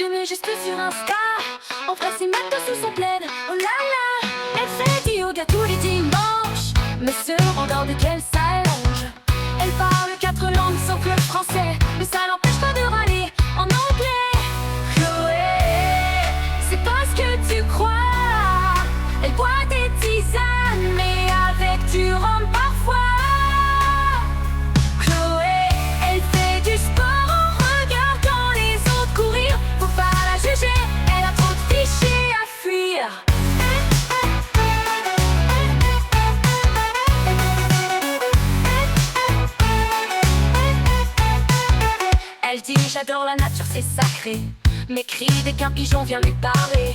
filme juste sur Insta. En vrai c'est maintenant sous son plaid. Oh là là. Elle fait du yoga tous les dimanches, mais se rendort dès qu'elle s'allonge. Elle parle 4 langues sauf le français, mais ça n'empêche pas de râler en anglais. Chloé, c'est pas ce que tu crois. Elle boit des tisanes, mais avec du rhum parfois. Chloé, elle fait du sport en regardant les autres courir. Faut pas la juger, elle a trop de fichiers à fuir. Elle dit j'adore la nature, c'est sacré, mais crie dès qu'un pigeon vient lui parler.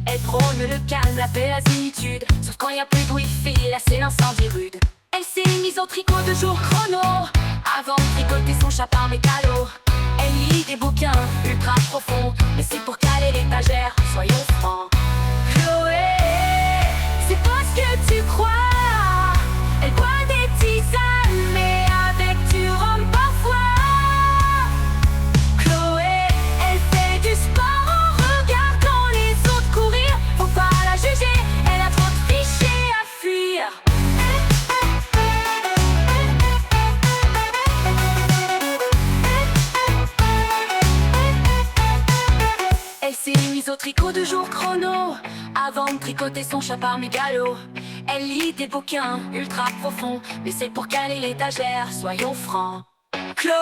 Elle prône le calme, la paix, la zénitude, sauf quand y a plus de wifi, là c'est l'incendie rude. Elle s'est mise au tricot de jour chrono, avant de tricoter son chapin métallo. Elle lit des bouquins ultra profonds, mais c'est pour caler l'étagère, soyons francs. Chloé, c'est pas ce que tu crois. Elle boit des tisanes, mais avec du rhum parfois. Chloé, elle fait du sport en regardant les autres courir. Faut pas la juger, elle a trop de fichiers à fuir. Elle s'est mise au tricot de jour chrono, avant de tricoter son chapin mégalo. Elle lit des bouquins ultra profonds, mais c'est pour caler l'étagère, soyons francs. Chloé,